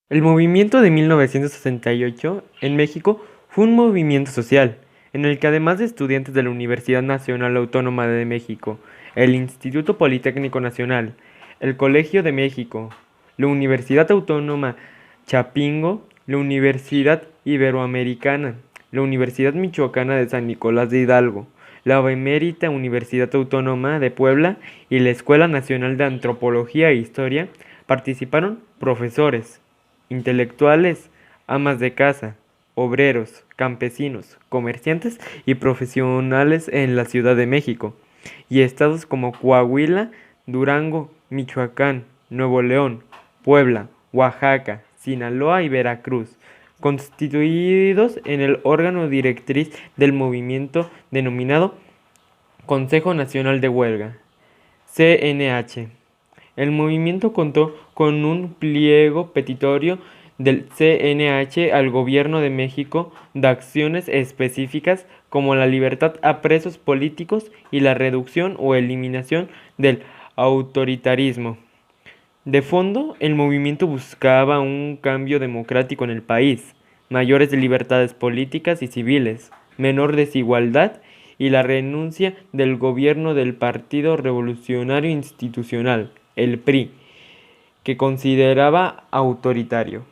El movimiento de 1968 en México fue un movimiento social, en el que además de estudiantes de la Universidad Nacional Autónoma de México, el Instituto Politécnico Nacional, el Colegio de México, la Universidad Autónoma Chapingo, la Universidad Iberoamericana, la Universidad Michoacana de San Nicolás de Hidalgo, la Benemérita Universidad Autónoma de Puebla y la Escuela Nacional de Antropología e Historia, participaron profesores, intelectuales, amas de casa, obreros, campesinos, comerciantes y profesionales en la Ciudad de México, y estados como Coahuila, Durango, Michoacán, Nuevo León, Puebla, Oaxaca, Sinaloa y Veracruz, constituidos en el órgano directriz del movimiento denominado Consejo Nacional de Huelga, CNH. El movimiento contó con un pliego petitorio del CNH al Gobierno de México de acciones específicas como la libertad a presos políticos y la reducción o eliminación del autoritarismo. De fondo, el movimiento buscaba un cambio democrático en el país, mayores libertades políticas y civiles, menor desigualdad y la renuncia del gobierno del Partido Revolucionario Institucional, el PRI, que consideraba autoritario.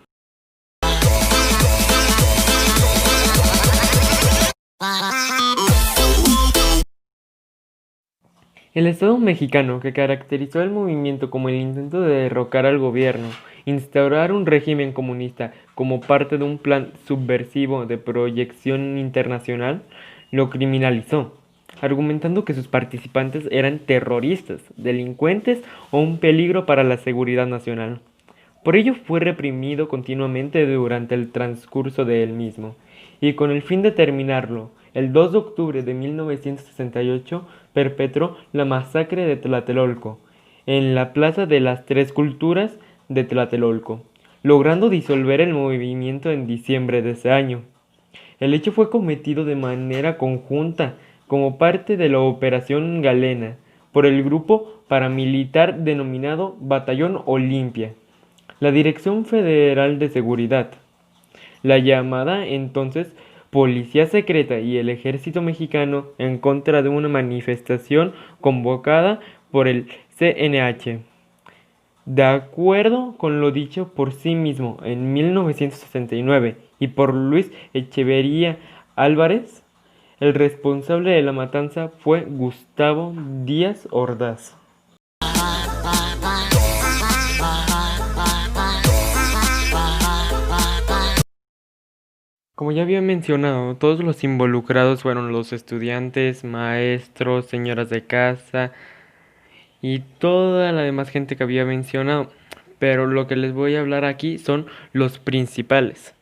El Estado mexicano, que caracterizó el movimiento como el intento de derrocar al gobierno, instaurar un régimen comunista como parte de un plan subversivo de proyección internacional, lo criminalizó, argumentando que sus participantes eran terroristas, delincuentes o un peligro para la seguridad nacional. Por ello fue reprimido continuamente durante el transcurso de él mismo, y con el fin de terminarlo, el 2 de octubre de 1968 perpetró la masacre de Tlatelolco, en la Plaza de las Tres Culturas de Tlatelolco, logrando disolver el movimiento en diciembre de ese año. El hecho fue cometido de manera conjunta, como parte de la Operación Galena, por el grupo paramilitar denominado Batallón Olimpia, la Dirección Federal de Seguridad, la llamada entonces Policía Secreta y el Ejército Mexicano en contra de una manifestación convocada por el CNH. De acuerdo con lo dicho por sí mismo en 1969 y por Luis Echeverría Álvarez, el responsable de la matanza fue Gustavo Díaz Ordaz. Como ya había mencionado, todos los involucrados fueron los estudiantes, maestros, señoras de casa y toda la demás gente que había mencionado. Pero lo que les voy a hablar aquí son los principales.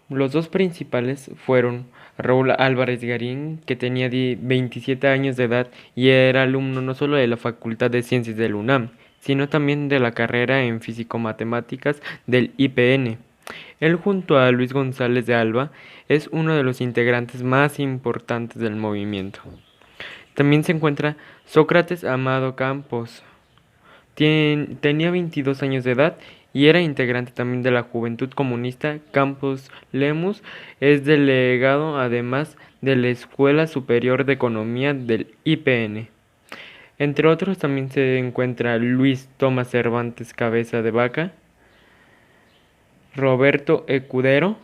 Los dos principales fueron Raúl Álvarez Garín, que tenía 27 años de edad y era alumno no solo de la Facultad de Ciencias del UNAM, sino también de la carrera en Físico-Matemáticas del IPN. Él, junto a Luis González de Alba, es uno de los integrantes más importantes del movimiento. También se encuentra Sócrates Amado Campos. Tenía 22 años de edad y era integrante también de la Juventud Comunista. Campos Lemus es delegado además de la Escuela Superior de Economía del IPN. Entre otros también se encuentra Luis Tomás Cervantes Cabeza de Vaca, Roberto Escudero,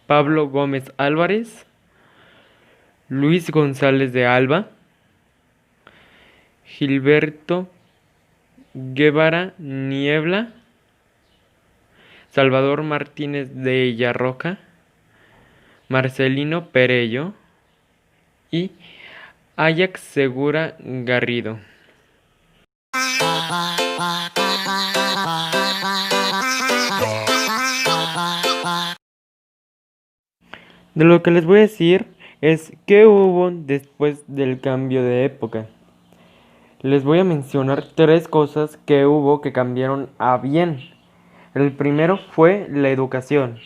Pablo Gómez Álvarez, Luis González de Alba, Gilberto Guevara Niebla, Salvador Martínez de Villarroca, Marcelino Perello y Áyax Segura Garrido. De lo que les voy a decir es qué hubo después del cambio de época. Les voy a mencionar 3 cosas que hubo que cambiaron a bien. El primero fue la educación.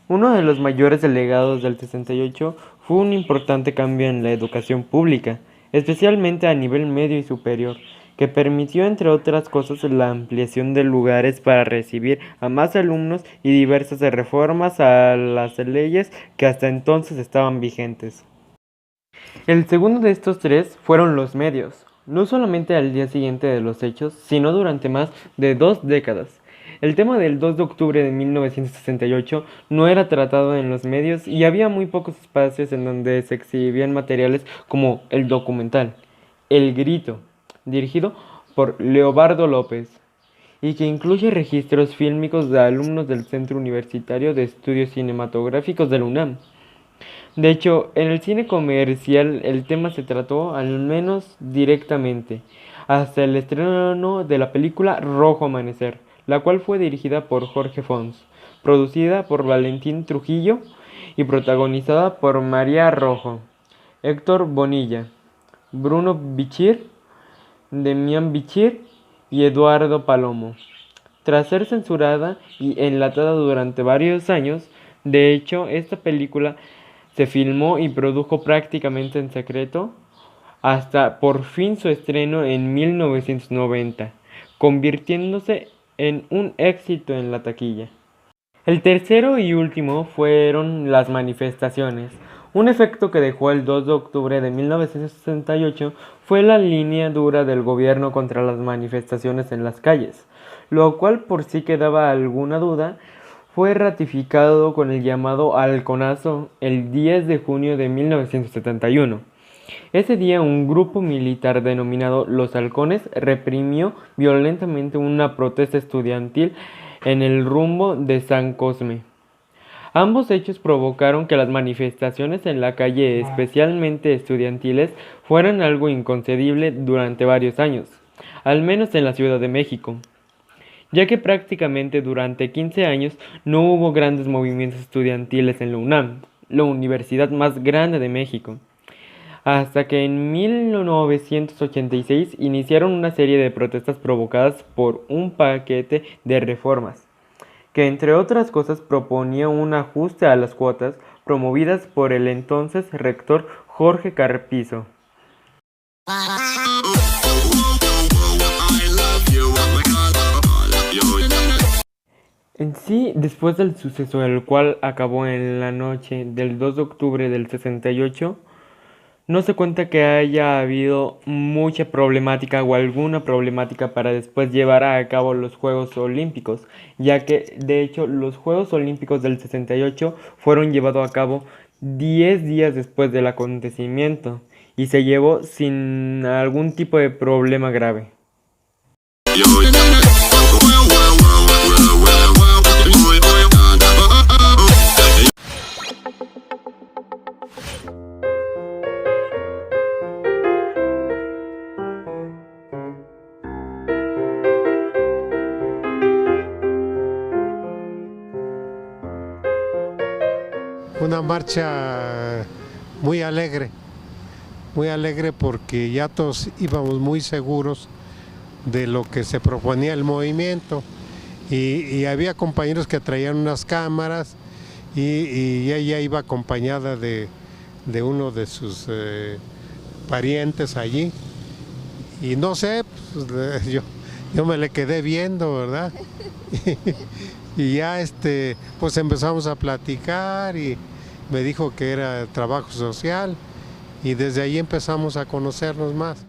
Uno de los mayores delegados del 68 fue un importante cambio en la educación pública, especialmente a nivel medio y superior, que permitió, entre otras cosas, la ampliación de lugares para recibir a más alumnos y diversas reformas a las leyes que hasta entonces estaban vigentes. El segundo de estos tres fueron los medios, no solamente al día siguiente de los hechos, sino durante más de 2 décadas. El tema del 2 de octubre de 1968 no era tratado en los medios y había muy pocos espacios en donde se exhibían materiales como el documental El Grito, dirigido por Leobardo López, y que incluye registros fílmicos de alumnos del Centro Universitario de Estudios Cinematográficos de la UNAM. De hecho, en el cine comercial el tema se trató al menos directamente, hasta el estreno de la película Rojo Amanecer, la cual fue dirigida por Jorge Fons, producida por Valentín Trujillo y protagonizada por María Rojo, Héctor Bonilla, Bruno Bichir, Demián Bichir y Eduardo Palomo. Tras ser censurada y enlatada durante varios años, de hecho, esta película se filmó y produjo prácticamente en secreto hasta por fin su estreno en 1990, convirtiéndose en un éxito en la taquilla. El tercero y último fueron las manifestaciones. Un efecto que dejó el 2 de octubre de 1968 fue la línea dura del gobierno contra las manifestaciones en las calles, lo cual, por si quedaba alguna duda, fue ratificado con el llamado Halconazo el 10 de junio de 1971. Ese día un grupo militar denominado Los Halcones reprimió violentamente una protesta estudiantil en el rumbo de San Cosme. Ambos hechos provocaron que las manifestaciones en la calle, especialmente estudiantiles, fueran algo inconcebible durante varios años, al menos en la Ciudad de México, ya que prácticamente durante 15 años no hubo grandes movimientos estudiantiles en la UNAM, la universidad más grande de México, hasta que en 1986 iniciaron una serie de protestas provocadas por un paquete de reformas, que entre otras cosas proponía un ajuste a las cuotas promovidas por el entonces rector Jorge Carpizo. En sí, después del suceso, el cual acabó en la noche del 2 de octubre del 68, no se cuenta que haya habido mucha problemática o alguna problemática para después llevar a cabo los Juegos Olímpicos, ya que de hecho los Juegos Olímpicos del 68 fueron llevados a cabo 10 días después del acontecimiento y se llevó sin algún tipo de problema grave. Una marcha muy alegre porque ya todos íbamos muy seguros de lo que se proponía el movimiento y había compañeros que traían unas cámaras y ella iba acompañada de uno de sus parientes allí y no sé, pues, yo me le quedé viendo, ¿verdad? Y ya pues empezamos a platicar y me dijo que era trabajo social y desde ahí empezamos a conocernos más.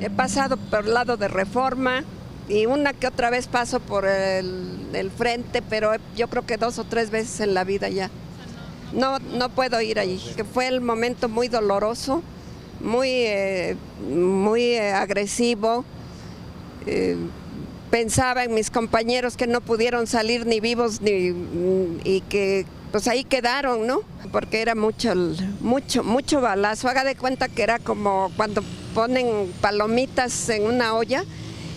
He pasado por el lado de Reforma y una que otra vez paso por el frente, pero yo creo que 2 o 3 veces en la vida ya. No puedo ir allí, que fue el momento muy doloroso, muy agresivo. Pensaba en mis compañeros que no pudieron salir ni vivos y que pues ahí quedaron, ¿no? Porque era mucho balazo. Haga de cuenta que era como cuando ponen palomitas en una olla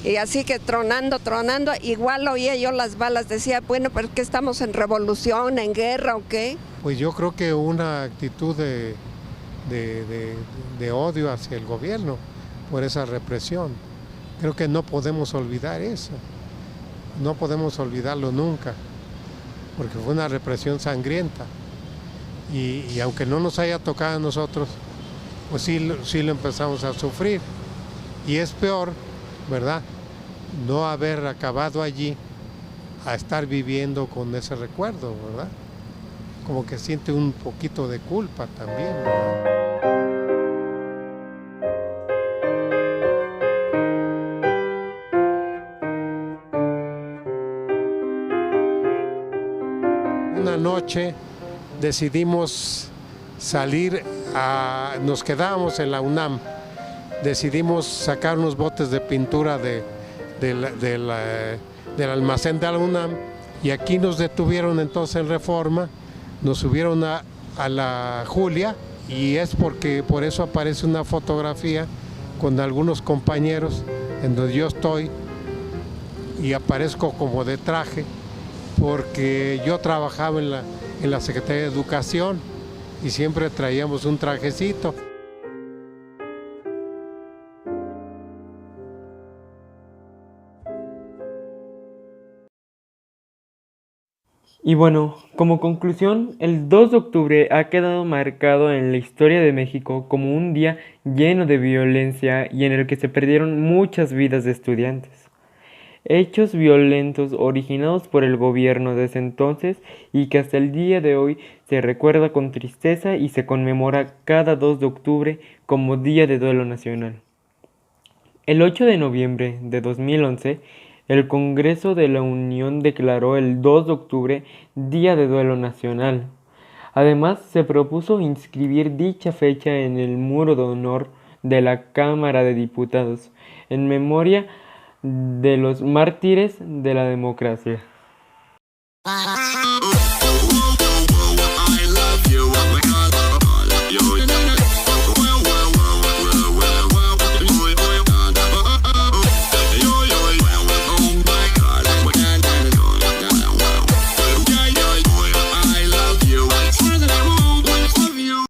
y así que tronando, igual oía yo las balas, decía, bueno, pero es que estamos en revolución, en guerra o qué. Pues yo creo que una actitud de odio hacia el gobierno por esa represión. Creo que no podemos olvidar eso. no podemos olvidarlo nunca, porque fue una represión sangrienta. Y aunque no nos haya tocado a nosotros, pues sí lo empezamos a sufrir. Y es peor, ¿verdad?, no haber acabado allí a estar viviendo con ese recuerdo, ¿verdad? Como que siente un poquito de culpa también, ¿verdad? Una noche decidimos nos quedábamos en la UNAM, decidimos sacar unos botes de pintura del almacén de la UNAM, y aquí nos detuvieron entonces en Reforma, nos subieron a la Julia, y es por eso aparece una fotografía con algunos compañeros en donde yo estoy y aparezco como de traje, porque yo trabajaba en la Secretaría de Educación y siempre traíamos un trajecito. Y bueno, como conclusión, el 2 de octubre ha quedado marcado en la historia de México como un día lleno de violencia y en el que se perdieron muchas vidas de estudiantes. Hechos violentos originados por el gobierno de ese entonces y que hasta el día de hoy se recuerda con tristeza y se conmemora cada 2 de octubre como Día de Duelo Nacional. El 8 de noviembre de 2011, el Congreso de la Unión declaró el 2 de octubre Día de Duelo Nacional. Además, se propuso inscribir dicha fecha en el Muro de Honor de la Cámara de Diputados, en memoria de los mártires de la democracia.